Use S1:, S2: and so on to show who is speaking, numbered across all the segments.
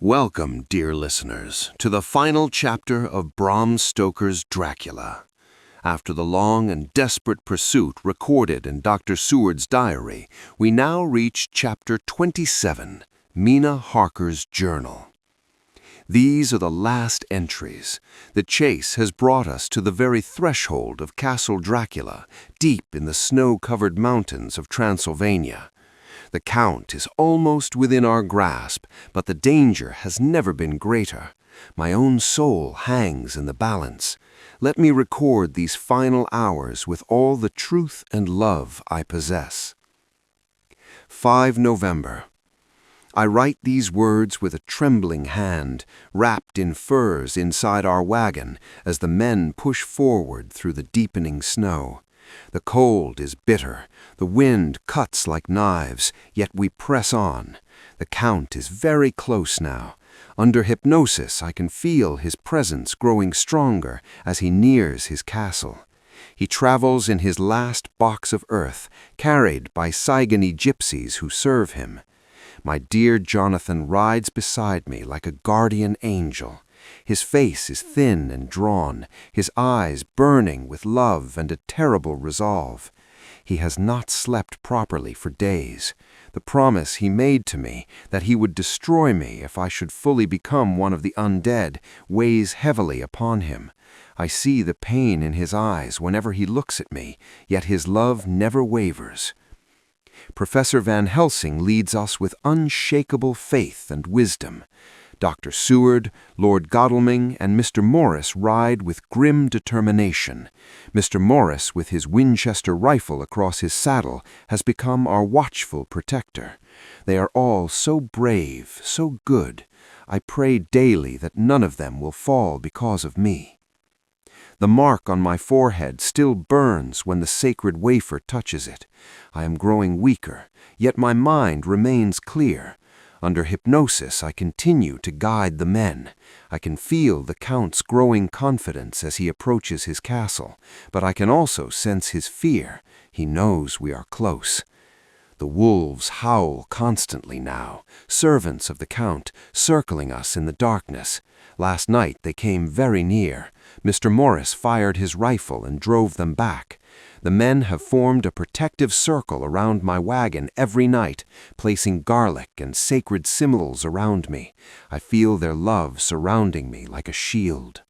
S1: Welcome, dear listeners, to the final chapter of Bram Stoker's Dracula. After the long and desperate pursuit recorded in Dr. Seward's diary, we now reach Chapter 27, Mina Harker's Journal. These are the last entries. The chase has brought us to the very threshold of Castle Dracula, deep in the snow-covered mountains of Transylvania. The Count is almost within our grasp, but the danger has never been greater. My own soul hangs in the balance. Let me record these final hours with all the truth and love I possess. 5 November. I write these words with a trembling hand, wrapped in furs inside our wagon as the men push forward through the deepening snow. The cold is bitter, the wind cuts like knives, yet we press on. The Count is very close now. Under hypnosis, I can feel his presence growing stronger as he nears his castle. He travels in his last box of earth, carried by Saigoni gypsies who serve him. My dear Jonathan rides beside me like a guardian angel. His face is thin and drawn, his eyes burning with love and a terrible resolve. He has not slept properly for days. The promise he made to me, that he would destroy me if I should fully become one of the undead, weighs heavily upon him. I see the pain in his eyes whenever he looks at me, yet his love never wavers. Professor Van Helsing leads us with unshakable faith and wisdom. Dr. Seward, Lord Godalming, and Mr. Morris ride with grim determination. Mr. Morris, with his Winchester rifle across his saddle, has become our watchful protector. They are all so brave, so good. I pray daily that none of them will fall because of me. The mark on my forehead still burns when the sacred wafer touches it. I am growing weaker, yet my mind remains clear. Under hypnosis, I continue to guide the men. I can feel the Count's growing confidence as he approaches his castle, but I can also sense his fear. He knows we are close. The wolves howl constantly now, servants of the Count, circling us in the darkness. Last night they came very near. Mr. Morris fired his rifle and drove them back. The men have formed a protective circle around my wagon every night, placing garlic and sacred symbols around me. I feel their love surrounding me like a shield.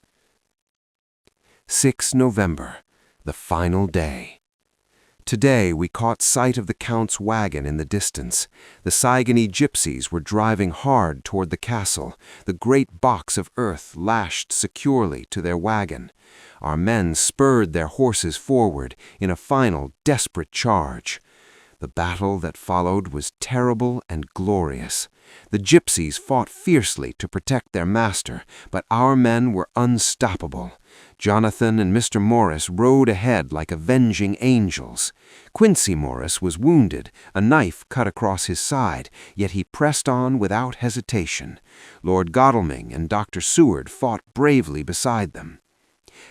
S1: 6 November, the final day. Today we caught sight of the Count's wagon in the distance. The Saigoni gypsies were driving hard toward the castle, the great box of earth lashed securely to their wagon. Our men spurred their horses forward in a final, desperate charge. The battle that followed was terrible and glorious. The gypsies fought fiercely to protect their master, but our men were unstoppable. Jonathan and Mr. Morris rode ahead like avenging angels. Quincy Morris was wounded, a knife cut across his side, yet he pressed on without hesitation. Lord Godalming and Dr. Seward fought bravely beside them.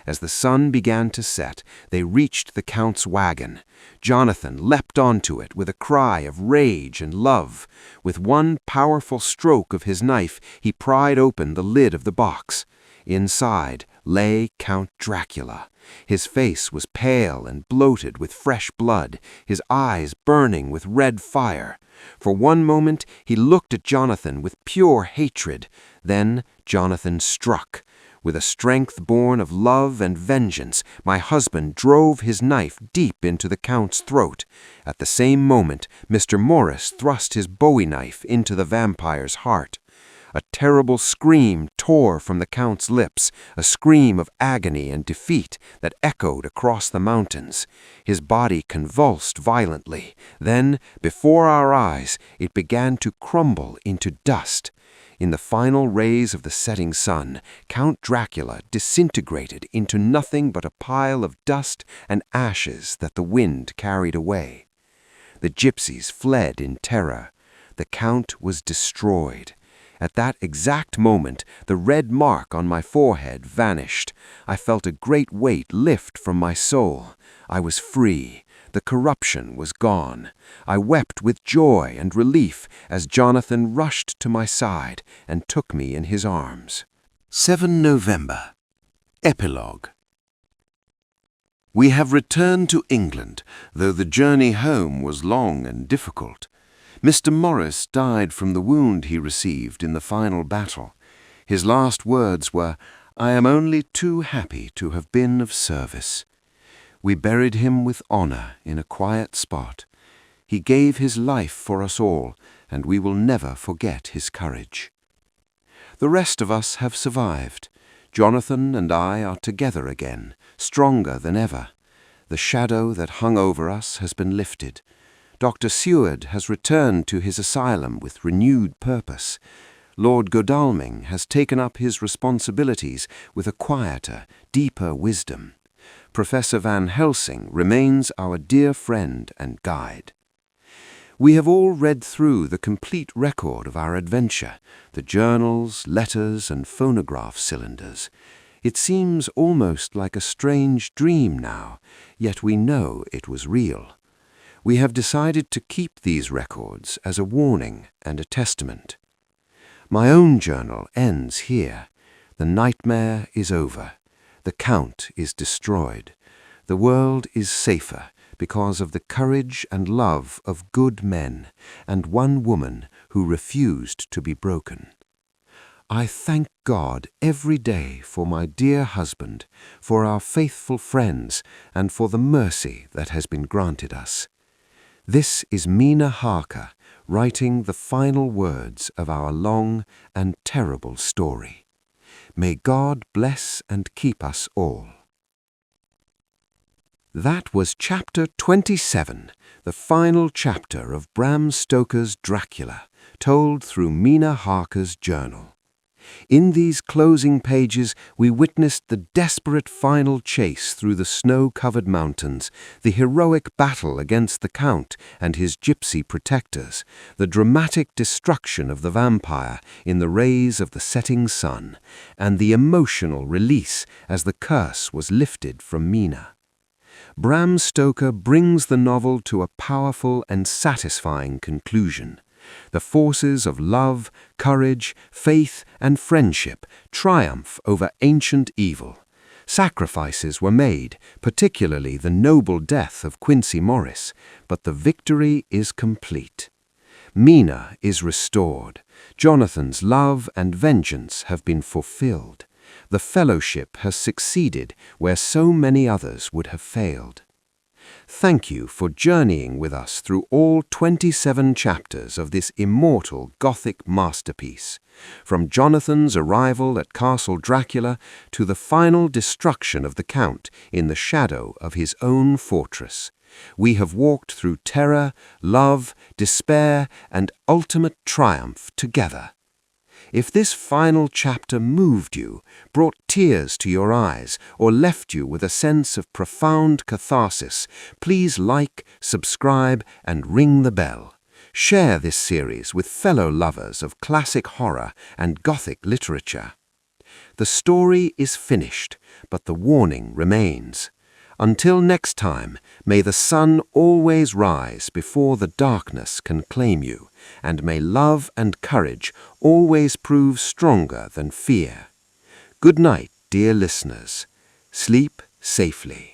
S1: As the sun began to set, they reached the Count's wagon. Jonathan leapt onto it with a cry of rage and love. With one powerful stroke of his knife, he pried open the lid of the box. Inside lay Count Dracula. His face was pale and bloated with fresh blood, his eyes burning with red fire. For one moment he looked at Jonathan with pure hatred. Then Jonathan struck. With a strength born of love and vengeance, my husband drove his knife deep into the Count's throat. At the same moment, Mr. Morris thrust his bowie knife into the vampire's heart. A terrible scream tore from the Count's lips, a scream of agony and defeat that echoed across the mountains. His body convulsed violently. Then, before our eyes, it began to crumble into dust. In the final rays of the setting sun, Count Dracula disintegrated into nothing but a pile of dust and ashes that the wind carried away. The gypsies fled in terror. The Count was destroyed. At that exact moment, the red mark on my forehead vanished. I felt a great weight lift from my soul. I was free. The corruption was gone. I wept with joy and relief as Jonathan rushed to my side and took me in his arms. 7 November. Epilogue. We have returned to England, though the journey home was long and difficult. Mr. Morris died from the wound he received in the final battle. His last words were, "I am only too happy to have been of service." We buried him with honor in a quiet spot. He gave his life for us all, and we will never forget his courage. The rest of us have survived. Jonathan and I are together again, stronger than ever. The shadow that hung over us has been lifted. Dr. Seward has returned to his asylum with renewed purpose. Lord Godalming has taken up his responsibilities with a quieter, deeper wisdom. Professor Van Helsing remains our dear friend and guide. We have all read through the complete record of our adventure, the journals, letters, and phonograph cylinders. It seems almost like a strange dream now, yet we know it was real. We have decided to keep these records as a warning and a testament. My own journal ends here. The nightmare is over. The Count is destroyed. The world is safer because of the courage and love of good men and one woman who refused to be broken. I thank God every day for my dear husband, for our faithful friends, and for the mercy that has been granted us. This is Mina Harker writing the final words of our long and terrible story. May God bless and keep us all. That was Chapter 27, the final chapter of Bram Stoker's Dracula, told through Mina Harker's journal. In these closing pages, we witnessed the desperate final chase through the snow-covered mountains, the heroic battle against the Count and his gypsy protectors, the dramatic destruction of the vampire in the rays of the setting sun, and the emotional release as the curse was lifted from Mina. Bram Stoker brings the novel to a powerful and satisfying conclusion. The forces of love, courage, faith, and friendship triumph over ancient evil. Sacrifices were made, particularly the noble death of Quincy Morris, but the victory is complete. Mina is restored. Jonathan's love and vengeance have been fulfilled. The fellowship has succeeded where so many others would have failed. Thank you for journeying with us through all 27 chapters of this immortal Gothic masterpiece, from Jonathan's arrival at Castle Dracula to the final destruction of the Count in the shadow of his own fortress. We have walked through terror, love, despair, and ultimate triumph together. If this final chapter moved you, brought tears to your eyes, or left you with a sense of profound catharsis, please like, subscribe, and ring the bell. Share this series with fellow lovers of classic horror and Gothic literature. The story is finished, but the warning remains. Until next time, may the sun always rise before the darkness can claim you, and may love and courage always prove stronger than fear. Good night, dear listeners. Sleep safely.